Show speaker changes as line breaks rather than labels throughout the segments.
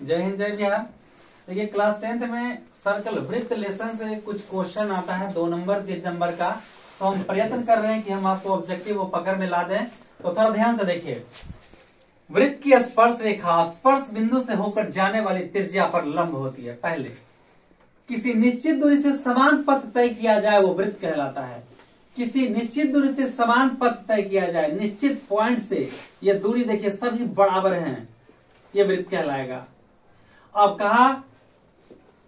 जय हिंद जय बिहार। देखिए क्लास 10th में सर्कल वृत्त लेसन से कुछ क्वेश्चन आता है 2 नंबर 3 नंबर का, तो हम प्रयत्न कर रहे हैं कि हम आपको ऑब्जेक्टिव वो पकड़ में ला दें। तो थोड़ा ध्यान से देखिए, वृत्त की स्पर्श रेखा स्पर्श बिंदु से होकर जाने वाली त्रिज्या पर लंब होती है। पहले किसी निश्चित दूरी से समान पथ तय किया जाए वो वृत्त कहलाता है। किसी निश्चित दूरी से समान पथ तय किया जाए, निश्चित पॉइंट से ये दूरी देखिए सभी बराबर हैं, ये वृत्त कहलाएगा। अब कहा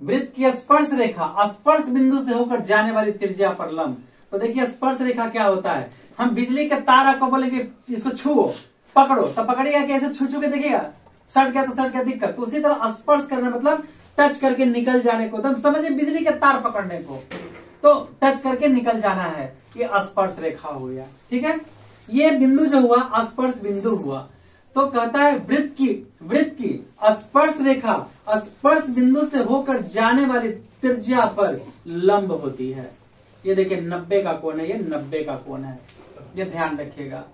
वृत्त की स्पर्श रेखा स्पर्श बिंदु से होकर जाने वाली त्रिज्या पर लंब। तो देखिए स्पर्श रेखा क्या होता है, हम बिजली के तार आपको बोलेंगे इसको छुओ पकड़ो, तो पकड़िएगा कैसे, छू छू के देखिएगा, सट गया तो सट गया दिक्कत। तो उसी तरह स्पर्श करना मतलब टच करके निकल जाने को, तो समझिए बिजली के तार पकड़ने को, तो टच करके निकल जाना है, ये स्पर्श रेखा हो गया। ठीक है, ये बिंदु जो हुआ स्पर्श बिंदु हुआ। तो कहता है वृत्त की स्पर्श रेखा स्पर्श बिंदु से होकर जाने वाली त्रिज्या पर लंब होती है। ये देखिए 90 का कोण है, ये 90 का कोण है, ये ध्यान रखिएगा।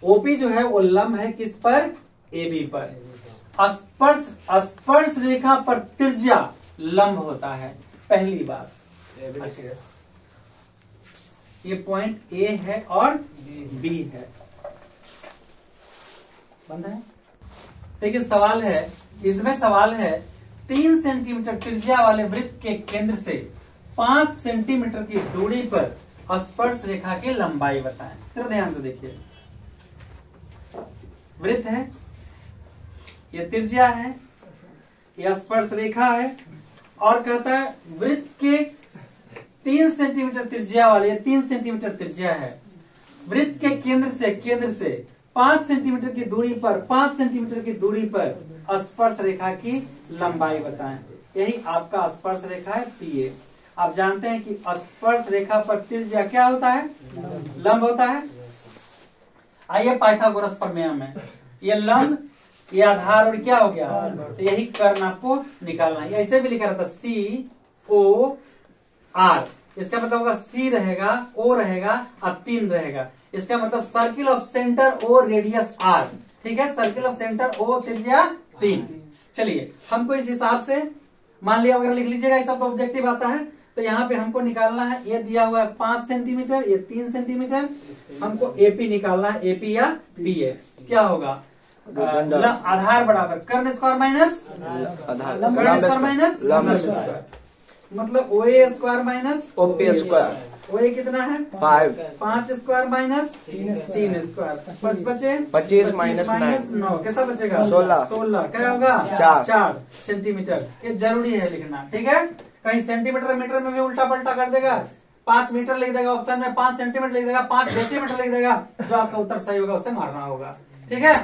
ओपी जो है वो लंब है किस पर, एबी पर। स्पर्श रेखा पर त्रिज्या लंब होता है, पहली बात। ये पॉइंट ए है और बी है, बंद है। देखिए सवाल है, इसमें सवाल है 3 सेंटीमीटर त्रिज्या वाले वृत्त के केंद्र से 5 सेंटीमीटर की दूरी पर स्पर्श रेखा की लंबाई बताएं। तो ध्यान से देखिए, वृत्त है, ये त्रिज्या है, यह स्पर्श रेखा है, और कहता है वृत्त के 3 सेंटीमीटर त्रिज्या वाले, ये 3 सेंटीमीटर त्रिज्या है, वृत्त के केंद्र से 5 सेंटीमीटर की दूरी पर 5 सेंटीमीटर की दूरी पर स्पर्श रेखा की लंबाई बताएं। यही आपका स्पर्श रेखा है पीए। आप जानते हैं कि स्पर्श रेखा पर त्रिज्या क्या होता है, लंब होता है। आइए पाइथागोरस प्रमेय में, ये लंब, ये आधार और क्या हो गया, तो यही कर्ण आपको निकालना है। ऐसे भी लिखा रहता सी ओ आर, इसका मतलब होगा सी रहेगा, ओ रहेगा और 3 रहेगा। इसका मतलब circle of centre O radius r. ठीक है, सर्किल ऑफ सेंटर ओ त्रिज्या 3। चलिए हमको इस हिसाब से मान लिया वगैरह लिख लीजिएगा, ये सब तो ऑब्जेक्टिव आता है। तो यहाँ पे हमको निकालना है, ये दिया हुआ है 5 सेंटीमीटर, ये 3 सेंटीमीटर, हमको एपी निकालना है, एपी या बीए। क्या होगा, आधार बराबर कर्ण स्क्वायर माइनस कर्ण स्क्वायर माइनस लंब स्क्वायर, मतलब ओए स्क्वायर माइनस ओपी स्क्वायर। ओए कितना है 5 स्क्वायर माइनस 3 स्क्वायर, 5 बचे 25 माइनस 9, कैसा बचेगा 16। क्या होगा 4 सेंटीमीटर। ये जरूरी है लिखना, ठीक है। कहीं सेंटीमीटर मीटर में भी उल्टा पलटा कर देगा, 5 मीटर लिख देगा ऑप्शन में, 5 सेंटीमीटर लिख देगा, 5 डेसीमीटर लिख देगा, जो आपका उत्तर सही होगा उसे मारना होगा। ठीक है,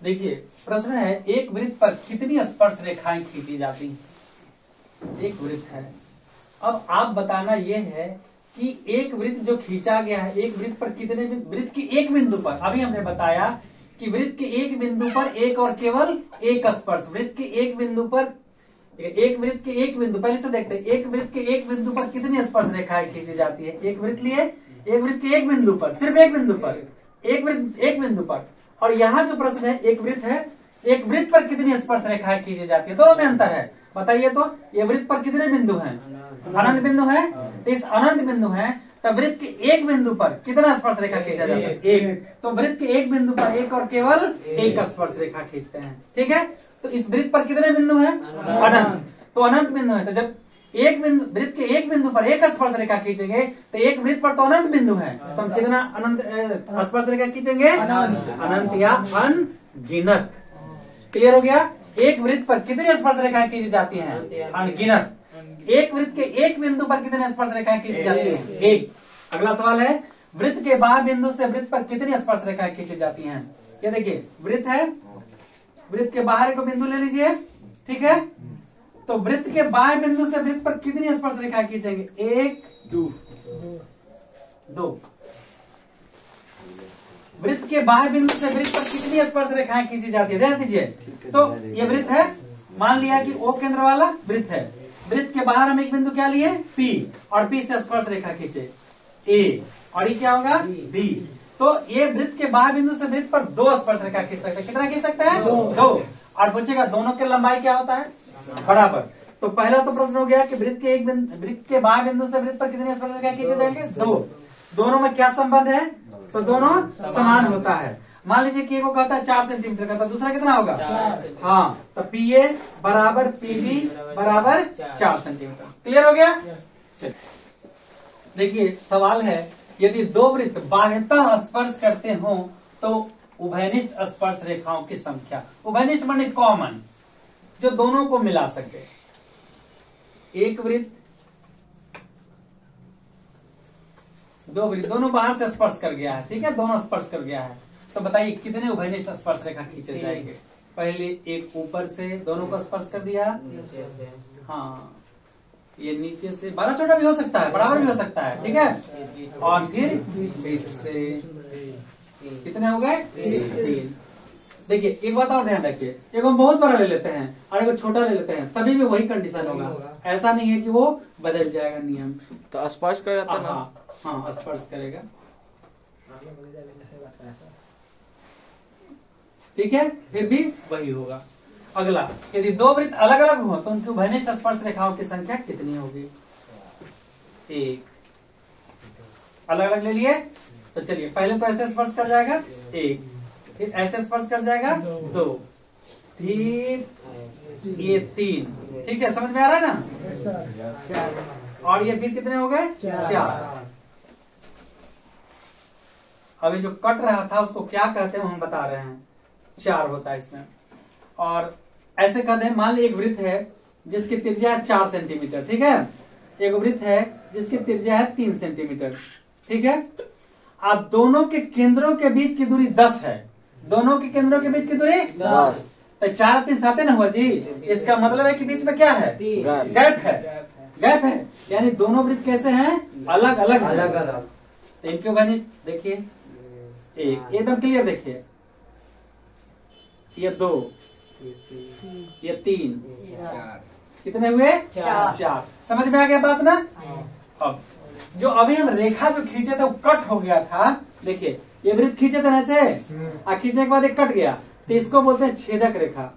देखिए प्रश्न है एक वृत्त पर कितनी स्पर्श रेखाएं खींची जाती हैं। एक वृत्त है, अब आप बताना यह है कि एक वृत्त जो खींचा गया है, एक वृत्त पर कितने, वृत्त की एक बिंदु पर, अभी हमने बताया कि वृत्त के एक बिंदु पर एक और केवल एक स्पर्श, वृत्त के एक बिंदु पर, एक वृत्त के एक बिंदु, पहले से देखते हैं, एक वृत्त के एक बिंदु पर कितनी स्पर्श रेखाएं खींची जाती है। एक वृत्त लिए, एक वृत्त के एक बिंदु पर, सिर्फ एक बिंदु पर, एक वृत्त एक बिंदु पर। और यहाँ जो प्रश्न है, एक वृत्त है, एक वृत्त पर कितनी स्पर्श रेखाएं खींची जाती है, दोनों में अंतर है। बताइए तो, ये वृत्त पर कितने बिंदु हैं, अनंत बिंदु है। तो इस अनंत बिंदु है, तो वृत्त के एक बिंदु पर कितना स्पर्श रेखा खींचा जाता है, एक। तो वृत्त के एक बिंदु पर एक और केवल एक स्पर्श रेखा खींचते हैं। ठीक है, तो इस वृत्त पर कितने बिंदु हैं, अनंत, तो अनंत बिंदु है। तो जब एक बिंदु, वृत्त के एक बिंदु पर एक स्पर्श रेखा खींचेंगे, तो एक वृत्त पर तो अनंत बिंदु है, तो हम कितना अनंत स्पर्श रेखा खींचेंगे, अनंत या अनगिनत। क्लियर हो गया। एक वृत्त पर कितनी स्पर्श रेखाएं खींची जाती हैं, अनगिनत। एक वृत्त के एक बिंदु पर कितनी स्पर्श रेखाएं खींची जाती हैं, एक। अगला सवाल है वृत्त के बाह्य बिंदु से वृत्त पर कितनी स्पर्श रेखाएं खींची जाती हैं। ये देखिए वृत्त है, वृत्त के बाहर को बिंदु ले लीजिए, ठीक है। तो वृत्त के बाह्य बिंदु से वृत्त पर कितनी स्पर्श रेखाएं खींचेंगे, 1 2। वृत्त के बाह्य बिंदु से वृत्त पर कितनी स्पर्श रेखाएं खींची जाती है, ध्यान दीजिए। तो ये वृत्त है, मान लिया कि ओ केंद्र वाला वृत्त है, वृत्त के बाहर हम एक बिंदु क्या लिए, P, और P से स्पर्श रेखा खींचे A, और ये क्या होगा B। तो ये वृत्त के बाह्य बिंदु से वृत्त पर 2 स्पर्श रेखा खींच सकते हैं। कितना खींच सकते हैं? 2। और पूछेगा दोनों की लंबाई क्या होता है? बराबर। तो पहला तो प्रश्न हो गया कि वृत्त के बाह्य बिंदु से वृत्त पर कितनी स्पर्श रेखा खींचे जाएंगे? 2। दोनों में क्या संबंध है? तो दोनों समान होता है। मान लीजिए कि एक को कहता है 4 सेंटीमीटर का, तो दूसरा कितना होगा? हाँ, तो PA बराबर PB बराबर 4 सेंटीमीटर। क्लियर हो गया? चलिए देखिए सवाल है, यदि दो वृत्त बाह्यतः स्पर्श करते हो तो उभयनिष्ठ स्पर्श रेखाओं की संख्या। उभयनिष्ठ माने कॉमन, जो दोनों को मिला सके। एक वृत्त, दो वृत्त, दोनों बाहर से स्पर्श कर गया है, ठीक है, दोनों स्पर्श कर गया है, तो बताइए कितने उभयनिष्ठ स्पर्श रेखा खींचे जाएंगे? पहले एक ऊपर से दोनों को स्पर्श कर दिया, हाँ, ये नीचे से, बड़ा छोटा भी हो सकता है, बराबर भी हो सकता है, ठीक है, और फिर बीच से कितने हो गए? 3। देखिए एक बात और ध्यान रखिए, एक हम बहुत बड़ा ले लेते हैं और एक छोटा ले लेते हैं, तभी भी वही कंडीशन होगा। ऐसा नहीं है कि वो बदल जाएगा नियम।
तो स्पर्श करेगा ना?
हाँ, स्पर्श करेगा, ठीक है, फिर भी वही होगा। अगला, यदि दो वृत्त अलग अलग हो तो उनकी उभयनिष्ठ स्पर्श रेखाओं की संख्या कितनी होगी? 1। अलग अलग ले लिए, तो चलिए पहले तो ऐसे स्पर्श कर जाएगा 1, फिर ऐसे स्पर्श कर जाएगा 2, फिर ये 3, ठीक है, समझ में आ रहा है ना? और ये फिर कितने हो गए? 4। अभी जो कट रहा था उसको क्या कहते हैं हम बता रहे हैं, 4 होता है इसमें। और ऐसे कहते हैं, मान ली एक वृत्त है जिसकी त्रिज्या है 4 सेंटीमीटर, ठीक है, एक वृत्त है जिसकी त्रिज्या है 3 सेंटीमीटर, ठीक है। अब दोनों के केंद्रों के बीच की दूरी 10 है, दोनों के केंद्रों के बीच की दूरी 10, तो 4 3 7 ना हुआ जी। इसका मतलब है कि बीच में क्या है? गैप है, गैप है, यानी दोनों वृत्त कैसे हैं? अलग अलग अलग अलग। तो इनके उभयनिष्ठ देखिए, एक एकदम क्लियर देखिए, ये 2, ये 3, कितने हुए? 4। समझ में आ गया बात ना? अब जो अभी हम रेखा जो खींचे थे वो कट हो गया था, देखिए ये वृत्त खींचे थे ना ऐसे, और खींचने के बाद एक कट गया, तो इसको बोलते हैं छेदक रेखा।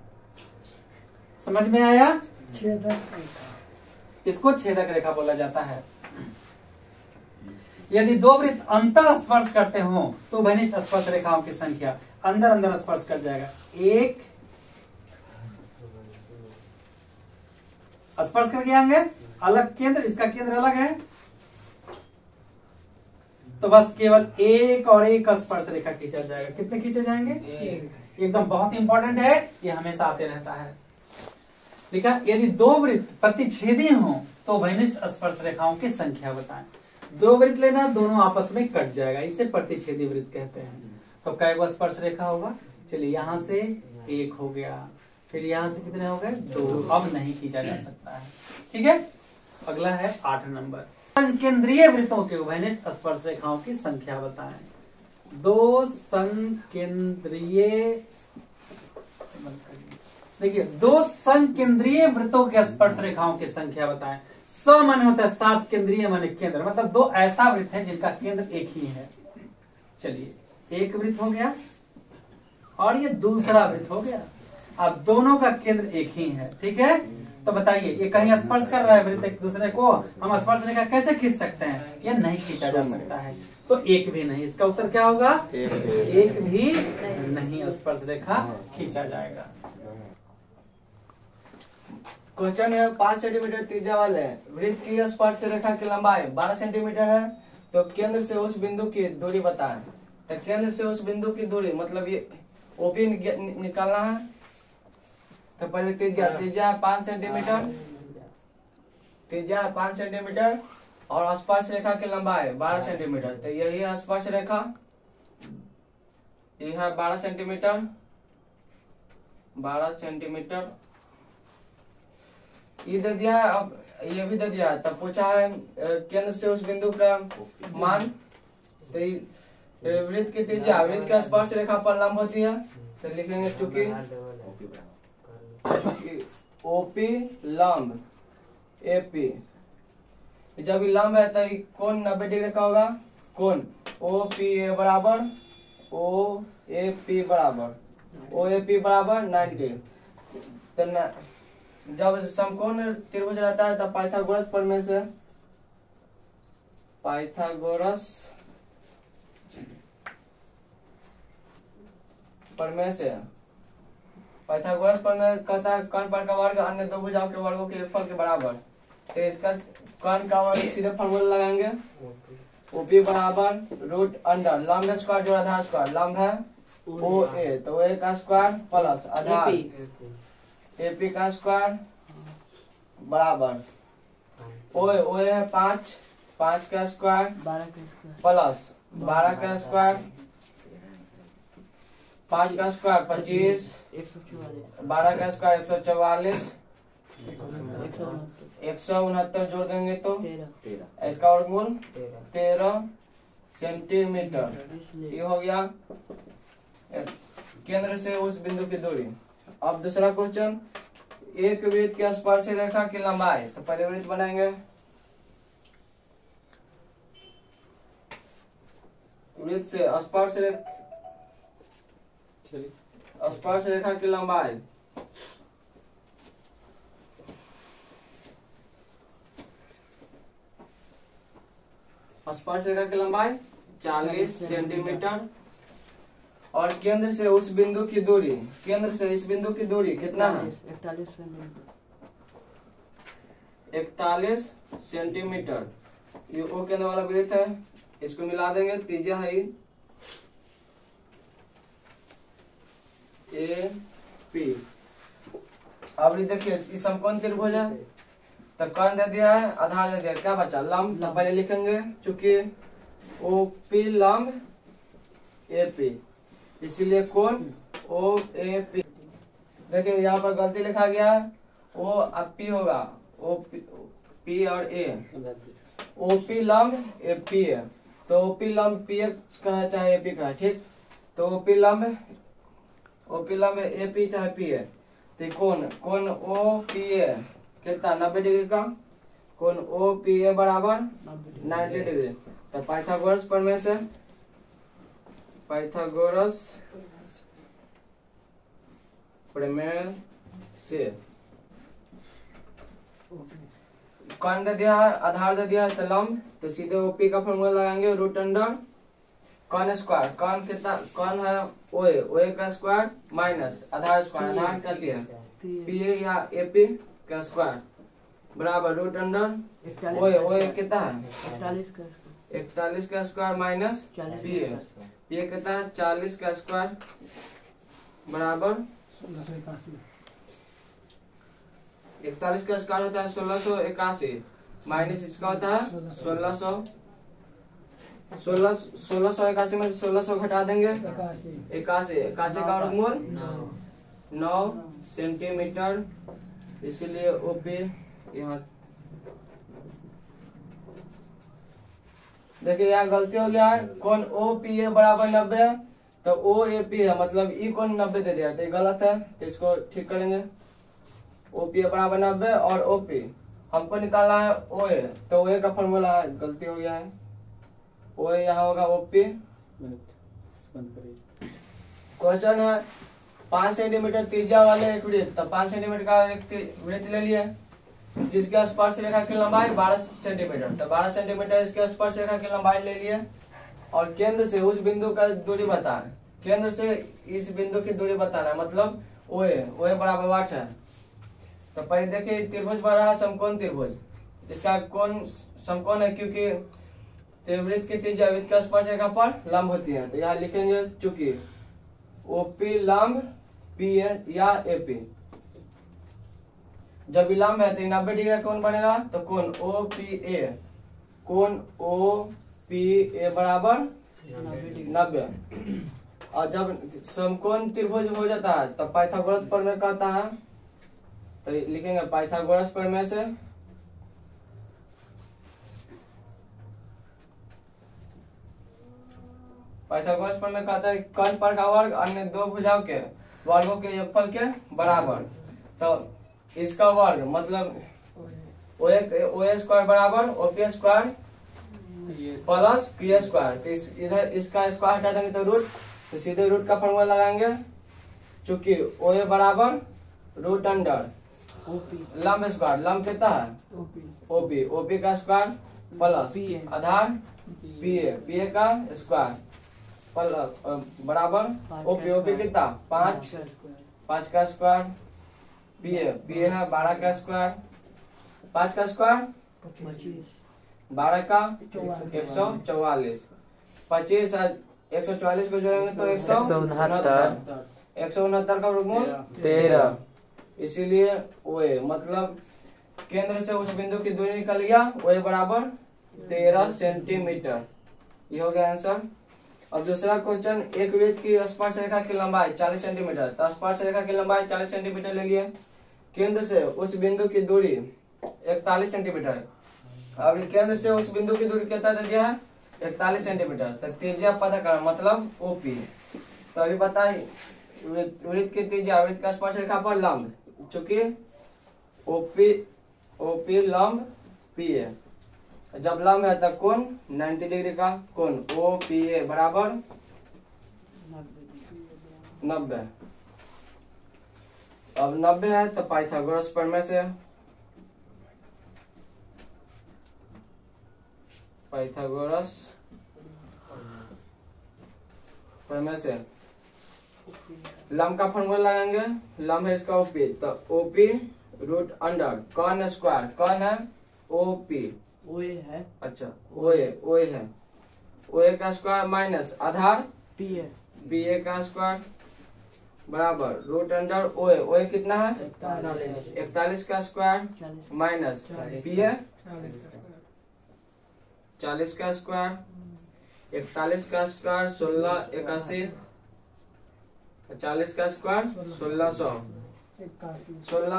समझ में आया? छेदक रेखा, इसको छेदक रेखा बोला जाता है। यदि दो वृत्त अंतर स्पर्श करते हो तो उभयनिष्ठ स्पर्श रेखाओं की संख्या, अंदर अंदर स्पर्श कर जाएगा, 1 स्पर्श कर गया होंगे, अलग केंद्र, इसका केंद्र अलग है, तो बस केवल 1 और 1 स्पर्श रेखा खींचा जाएगा। कितने खींचे जाएंगे? एकदम बहुत इंपॉर्टेंट है, ये हमेशा आते रहता है। ठीक है, यदि दो वृत्त प्रतिच्छेदी हो तो उभयनिष्ठ स्पर्श रेखाओं की संख्या बताएं। दो वृत्त लेना, दोनों आपस में कट जाएगा, इसे प्रतिच्छेदी वृत्त कहते हैं। तो कै गो स्पर्श रेखा होगा? चलिए यहां से 1 हो गया, फिर यहां से कितने हो गए? 2। अब नहीं खींचा जा सकता है, ठीक है। अगला है 8 नंबर, संकेंद्रीय वृत्तों के उभयनिष्ठ स्पर्श रेखाओं की संख्या बताएं। दो संकेंद्रीय, देखिए दो संकेंद्रीय वृत्तों के स्पर्श रेखाओं की संख्या बताएं। स माने होता है 7, केंद्रीय माने केंद्र, मतलब दो ऐसा वृत्त है जिनका केंद्र एक ही है। चलिए एक वृत्त हो गया और ये दूसरा वृत्त हो गया, अब दोनों का केंद्र एक ही है, ठीक है। तो बताइए ये कहीं स्पर्श कर रहा है वृत्त एक दूसरे को, हम स्पर्श रेखा कैसे खींच सकते हैं? ये नहीं खींचा जा सकता है, तो एक भी नहीं। इसका उत्तर क्या होगा? एक भी नहीं स्पर्श रेखा खींचा जाएगा।
क्वेश्चन है 5 सेंटीमीटर त्रिज्या वाले वृत्त की स्पर्श रेखा की लंबाई 12 सेंटीमीटर है, तो केंद्र से उस बिंदु की दूरी बताएं। तो केंद्र से उस बिंदु की दूरी मतलब ये ओपी निकालना है। तो पहले त्रिज्या 5 सेंटीमीटर, त्रिज्या 5 सेंटीमीटर और स्पर्श रेखा की लंबाई 12 सेंटीमीटर। तो यही है स्पर्श रेखा, यह है 12 सेंटीमीटर, 12 सेंटीमीटर ये दे दिया है। अब ये भी दे दिया है, तब पूछा है केंद्र से उस बिंदु का मान। तो वृत्त की त्रिज्या वृत्त का स्पर्श रेखा पर लंब होती है, तो लिखेंगे चूंकि ओपी लंब एपी, जब ये लंब है तो कोण 90 डिग्री का होगा, कोण ओ पी ए बराबर ओ ए पी बराबर 90। तो जब समकोण त्रिभुज रहता है तब पाइथागोरस प्रमेय से पाइथागोरस प्रमेय कहता है कर्ण पर का वर्ग अन्य दो भुजाओं के वर्गों के योगफल के बराबर। तो इसका कर्ण का वर्ग सीधे फॉर्मूला लगाएंगे ओपी बराबर रूट अंडर लंब स्क्वायर जोड़ आधार स्क्वायर लंब है ओ ए तो ए का स्क्वायर प्लस आधार एपी का स्क्वायर बराबर ओ है 5 का स्क्वायर प्लस 12 का स्क्वायर 5 का स्क्वायर 25 12 का स्क्वायर 144 169 जोड़ देंगे तो इसका वर्गमूल 13 सेंटीमीटर। ये हो गया केंद्र से उस बिंदु की दूरी। अब दूसरा क्वेश्चन एक वृत्त के स्पर्श रेखा की लंबाई। तो पहले वृत्त बनाएंगे वृत्त से स्पर्श रेखा की लंबाई स्पर्श रेखा की लंबाई 40 सेंटीमीटर और केंद्र से उस बिंदु की दूरी केंद्र से इस बिंदु की दूरी कितना है 41 सेंटीमीटर। ये ओ केंद्र वाला वृत्त है इसको मिला देंगे त्रिज्या है ए पी। अब देखिए इस समकोण त्रिभुज है तो कर्ण दे दिया है आधार दे दिया क्या बचा लंब। तो पहले लिखेंगे चूंकि ओ पी लंब ए पी इसीलिए कोण ओ ए पी। देखिए यहाँ पर गलती लिखा गया है ओ अब पी होगा ओ पी और ए ओ पी लंब ए पी है तो ओ पी लंब पी का है चाहे ए पी का है ठीक। तो ओ पी लंब ए पी चाहे पी है तो कोण ओ पी ए कितना 90 डिग्री का कोण ओ पी ए बराबर 90 डिग्री। तो पाइथागोरस प्रमेय से कर्ण दे दिया है आधार दे दिया है तो लंब तो सीधे ओपी का फॉर्मूला लगाएंगे रूट अंडर कर्ण स्क्वायर कर्ण कितना कर्ण है ओए का स्क्वायर माइनस आधार स्क्वायर आधार क्या चाहिए पी या एपी का स्क्वायर बराबर रूट अंडर ओए कितना है 41 का स्क्वायर माइनस पी कितना है 40 का स्क्वायर बराबर 41 का स्क्वायर होता है 1681 माइनस इसका होता है 1681 में 1600 घटा देंगे 81 का वर्गमूल 9 सेंटीमीटर। इसीलिए ओपी यहाँ देखिए यहाँ गलती हो गया है कोण ओ पी ए बराबर 90 है तो ओ ए पी है मतलब ई कोण 90 दे दिया तो ये गलत है तो इसको ठीक करेंगे ओ पी ए बराबर 90 और ओ पी हमको निकालना है ओ ए तो ओ ए का फॉर्मूला है गलती हो गया है ओ ए यहाँ होगा ओ पी। क्वेश्चन है 5 सेंटीमीटर त्रिज्या वाले एक वृत्त तो 5 सेंटीमीटर का एक वृत्त ले लिए जिसके स्पर्श रेखा की लंबाई 12 सेंटीमीटर तो 12 सेंटीमीटर इसके स्पर्श रेखा की लंबाई ले लिए और केंद्र से उस बिंदु का दूरी बताना केंद्र से इस बिंदु की दूरी बताना मतलब ओए बराबर 8 है। तो पहले देखिए त्रिभुज बन रहा है समकोण त्रिभुज इसका कोण समकोण है क्योंकि वृत्त की त्रिज्या वृत्त का स्पर्श रेखा पर लंब होती है तो यहाँ लिखेंगे चूंकि ओपी लंब पी या एपी जब विलंब है तो 90 डिग्री का कोण बनेगा तो कोण ओ पी ए बराबर 90। और जब समकोण त्रिभुज हो जाता है तब पाइथागोरस प्रमेय कहता है तो लिखेंगे पाइथागोरस प्रमेय से पाइथागोरस प्रमेय कहता है कर्ण पर का वर्ग अन्य दो भुजाओं के वर्गों के योगफल के बराबर। तो इसका वर्ग मतलब ओ स्क्वायर बराबर OP square plus P square. तो इधर इसका स्क्वायर हटा देंगे तो रूट, तो सीधे रूट का फॉर्मूला लगाएंगे, चूंकि ओ ए बराबर रूट अंडर लंब स्क्वायर, लंब कितना है ओपी, ओपी का square plus Aadhaar P A का स्क्वायर प्लस बराबर ओपी, ओपी कितना 5 का स्क्वायर, पी ए है 12 का स्क्वायर, 5 का स्क्वायर 12 का 144, 25 144 को जोड़ेंगे तो 169 का वर्गमूल 13। इसीलिए ओए मतलब केंद्र से उस बिंदु की दूरी निकल गया, ओए बराबर 13 सेंटीमीटर। ये हो गया आंसर। अब दूसरा क्वेश्चन, एक वृत्त की स्पर्श रेखा की लंबाई 40 सेंटीमीटर, तो स्पर्श रेखा की लंबाई 40 सेंटीमीटर ले लिए, केंद्र से उस बिंदु की दूरी 41 सेंटीमीटर। अब केंद्र से उस बिंदु की दूरी कितना दे दिया है 41 सेंटीमीटर, तो त्रिज्या पता करना मतलब ओपी। तो अभी बताइए वृत्त की त्रिज्या, वृत्त का स्पर्श रेखा पर लंब, चूंकि ओपी लंब पी ए, जब लंब है तब कोण 90 डिग्री का कोण ओ पी ए बराबर 90। अब 90 है तो पाइथागोरस प्रमेय से, पाइथागोरस प्रमेय से लंब का फॉर्मूला लगाएंगे, लंब है इसका ओपी, तो ओपी रूट अंडर कॉन स्क्वायर, कॉन है ओपी
ओए है,
अच्छा ओए है, ओए का स्क्वायर माइनस आधार पी ए का स्क्वायर बराबर रूट अंडर ओए, ओए कितना है 41 का स्क्वायर माइनस पी ए 40 का स्क्वायर, 41 का स्क्वायर 1681, 40 का स्क्वायर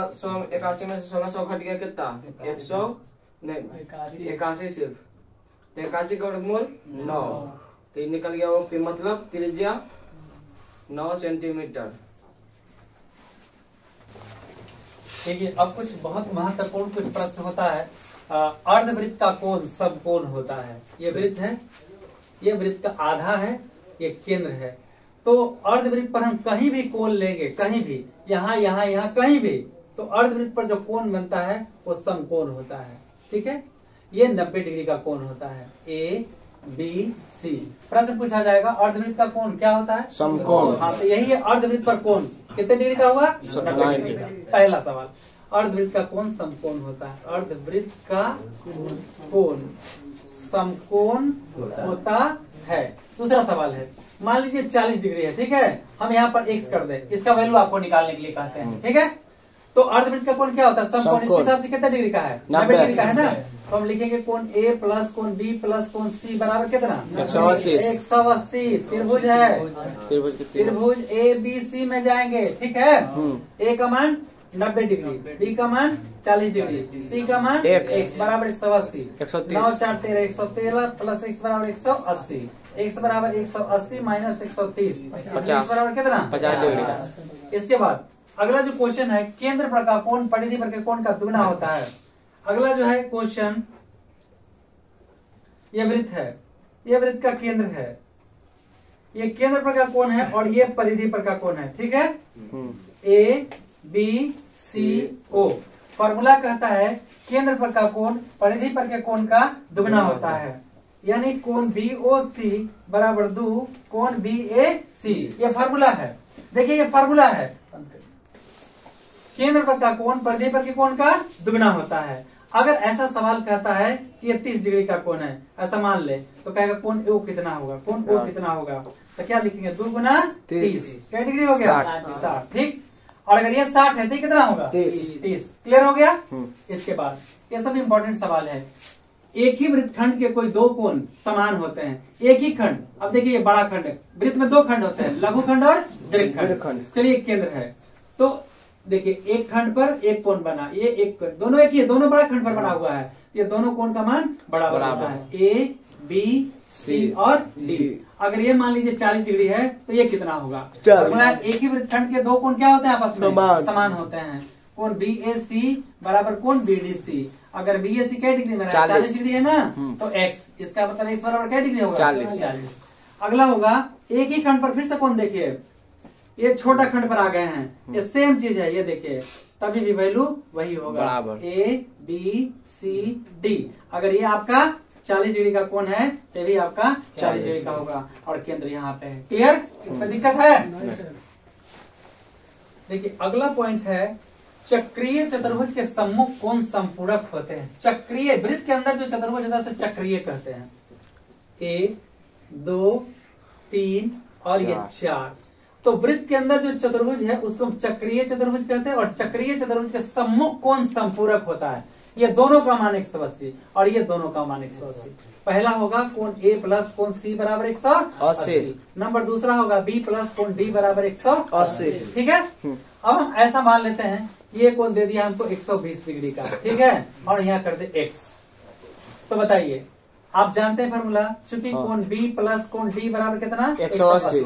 1681 में से 1600 घट गया कितना 81 सिर्फ, 81 का वर्गमूल 9, तो निकल गया वो पी मतलब त्रिज्या 9 सेंटीमीटर।
ठीक है, अब कुछ बहुत महत्वपूर्ण कुछ प्रश्न होता है। अर्धवृत्त का कोण समकोण होता है। ये वृत्त है, ये वृत्त का आधा है, ये केंद्र है। तो अर्धवृत्त पर हम कहीं भी कोण लेंगे, कहीं भी, यहाँ यहाँ यहाँ कहीं भी, तो अर्धवृत्त पर जो कोण बनता है वो समकोण होता है। ठीक है, ये 90 डिग्री का कोण होता है। ए बी सी प्रश्न पूछा जाएगा अर्धवृत्त का कोण क्या होता है
समकोण।
हाँ, तो यही है अर्धवृत्त पर कोण कितने डिग्री का हुआ 90 डिग्री का। पहला सवाल, अर्धवृत्त का कोण समकोण होता है। अर्धवृत्त का कोण समकोण होता है। दूसरा सवाल है, मान लीजिए 40 डिग्री है, ठीक है, हम यहाँ पर x कर दें, इसका वैल्यू आपको निकालने के लिए कहते हैं। ठीक है, तो अर्धवृत्त का कोण क्या होता है समकोण, इसके हिसाब से कितना डिग्री का है 90 डिग्री का है ना। तो हम लिखेंगे कोण ए प्लस कोण बी प्लस कोण सी बराबर कितना 180। त्रिभुज है, त्रिभुज ए बी सी में जाएंगे। ठीक है, ए का मान 90 डिग्री, बी का मान 40 डिग्री, सी का मान x बराबर 180, 9 4 13 113 प्लस x बराबर 180, x बराबर 180 माइनस 130 बराबर कितना 50 डिग्री। इसके बाद अगला जो क्वेश्चन है, केंद्र पर का कोण परिधि पर के कोण का दुगना होता है। अगला जो है क्वेश्चन, ये वृत्त है, ये वृत्त का केंद्र है, ये केंद्र पर का कोण है और ये परिधि पर का कोण है। ठीक है, A B C O, formula कहता है केंद्र पर का कोण परिधि पर के कोण का दुगना होता है, यानी कोण बी ओ सी बराबर 2 कोण बी ए सी। ये फॉर्मूला है, देखिए ये फॉर्मूला है, केंद्र पर का कोण परिधि पर के कोण का दुगना होता है। अगर ऐसा सवाल कहता है कि ये 30 डिग्री का कोण है, ऐसा मान ले, तो कहेगा कोण ओ कितना होगा, कोण ओ कितना होगा, तो क्या लिखेंगे 2 गुना 30, क्या डिग्री हो गया 60। ठीक, और अगर ये 60 है तो कितना होगा 30। क्लियर हो गया। इसके बाद ये सब इंपॉर्टेंट सवाल है। एक ही वृत्तखंड के कोई दो कोण समान होते हैं, एक ही खंड। अब देखिए ये बड़ा खंड है, वृत्त में 2 खंड होते हैं, लघु खंड और दीर्घ खंड। चलिए केंद्र है, तो देखिए एक खंड पर एक कोण बना, ये एक दोनों एक ही है, दोनों बड़ा खंड पर बना हुआ है, ये दोनों कोण का मान बराबर होता है, ए बी सी और डी। अगर ये मान लीजिए 40 डिग्री है तो ये कितना होगा, एक ही वृत्तखंड के दो कोण क्या होते हैं आपस में समान होते हैं, कोण बी ए सी बराबर कोण बी डी सी। अगर BAC क्या डिग्री में 40 डिग्री है ना, तो x, इसका मतलब x बराबर क्या डिग्री होगा? 40। अगला होगा एक ही खंड पर फिर से कौन, देखिए ये छोटा खंड पर आ गए हैं, ये सेम चीज है, ये देखिए तभी भी वैल्यू वही होगा ABCD। अगर ये आपका 40 डिग्री का कोण है तो भी आपका 40 डिग्री का होगा और केंद्र यहाँ पे है। क्लियर? कोई दिक्कत है? देखिए अगला पॉइंट है चक्रीय चतुर्भुज के सम्मुख कोण संपूरक होते हैं। चक्रीय वृत्त के अंदर जो चतुर्भुज होता है उसे चक्रीय कहते हैं। 1 2 3 और ये 4। तो वृत्त के अंदर जो चतुर्भुज है उसको हम चक्रीय चतुर्भुज कहते हैं और चक्रीय चतुर्भुज के सम्मुख कोण संपूरक होता है। ये दोनों का मान 180 और ये दोनों का मान 180। पहला होगा कोण A प्लस कोण C बराबर 180। नंबर दूसरा होगा B प्लस कोण D बराबर 180। ठीक है? अब हम ऐसा मान लेते हैं, ये कोण दे दिया हमको 120 डिग्री का, ठीक है, और यहाँ कर दे x। तो बताइए, आप जानते हैं फॉर्मूला, चूंकि कोण B प्लस कोण D बराबर कितना?
180।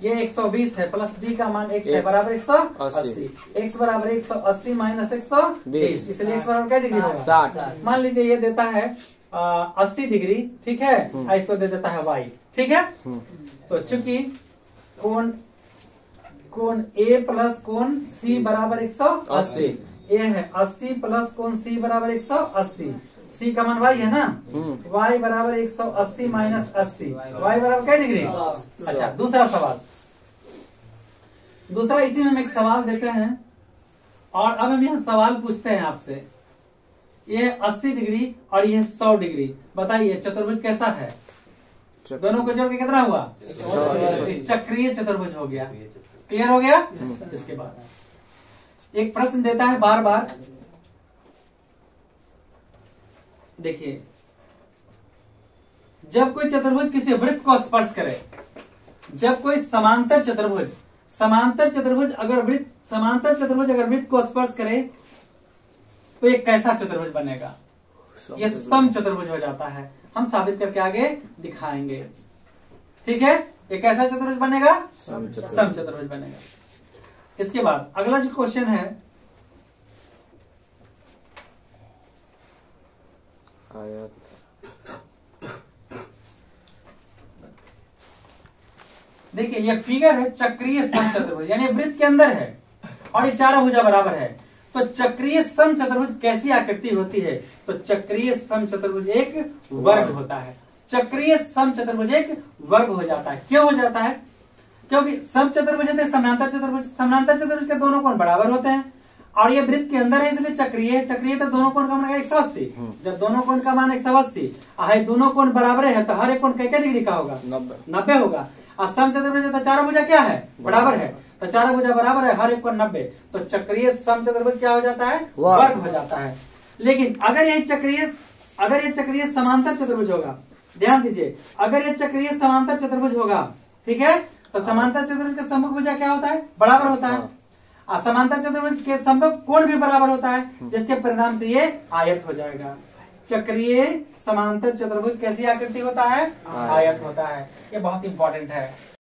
ये 120 है प्लस D का मान x है बराबर 180। x बराबर 180 माइनस 120, इसलिए x बराबर क्या डिग्री होगा? 60। मान लीजिए ये देता है 80 डिग्री, ठीक है, और इसको दे देता है y, ठीक है। तो चूंकि कोण A प्लस कोण C बराबर 180, ये है 80 प्लस कोण C बराबर 180, C का मान y है ना, y बराबर 180 माइनस 80, y बराबर क्या डिग्री? अच्छा, दूसरा सवाल, दूसरा इसी में हम एक सवाल देते हैं और अब हम यहाँ सवाल पूछते हैं आपसे। ये 80 डिग्री और ये 100 डिग्री, बताइए चतुर्भुज कैसा है? दोनों को जोड़ के कितना हुआ? चक्रीय चतुर्भुज हो गया। क्लियर हो गया? इसके बाद एक प्रश्न देता है बार बार, देखिए जब कोई चतुर्भुज किसी वृत्त को स्पर्श करे, जब कोई समांतर चतुर्भुज अगर वृत्त को स्पर्श करे तो ये कैसा चतुर्भुज बनेगा? ये सम चतुर्भुज हो जाता है। हम साबित करके आगे दिखाएंगे, ठीक है। ये कैसा चतुर्भुज बनेगा? सम चतुर्भुज बनेगा। इसके बाद अगला जो क्वेश्चन है, देखिए ये फिगर है चक्रीय सम चतुर्भुज, यानी वृत्त के अंदर है और ये चारों भुजा बराबर है। तो चक्रीय सम चतुर्भुज कैसी आकृति होती है? तो चक्रीय सम चतुर्भुज एक वर्ग होता है। चक्रीय सम चतुर्भुज एक वर्ग हो जाता है। क्यों हो जाता है? क्योंकि सम चतुर्भुज है समांतर चतुर्भुज के दोनों कोण बराबर होते हैं और ये वृत्त के अंदर है इसलिए चक्रीय है। चक्रीय तो दोनों कोण का मान 180। जब दोनों कोण का मान 180 है, दोनों कोण बराबर है तो हर एक कोण क्या डिग्री का होगा? 90 होगा। और सम चतुर्भुज तो चारों भुजा क्या है? बराबर है, तो चारों भुजा बराबर है, हर एक कोण 90। तो चक्रीय सम चतुर्भुज क्या हो जाता है? वर्ग हो जाता है। लेकिन अगर ये चक्रीय समांतर चतुर्भुज होगा, ध्यान दीजिए, अगर ये चक्रीय समांतर चतुर्भुज होगा, ठीक है, तो समांतर चतुर्भुज का सम्मुख भुजा क्या होता है? बराबर होता है। और समांतर चतुर्भुज के सम्मुख कोण भी बराबर होता है, जिसके परिणाम से ये आयत हो जाएगा। चक्रीय समांतर चतुर्भुज कैसी आकृति होता है? आयत होता है। ये बहुत इंपॉर्टेंट है।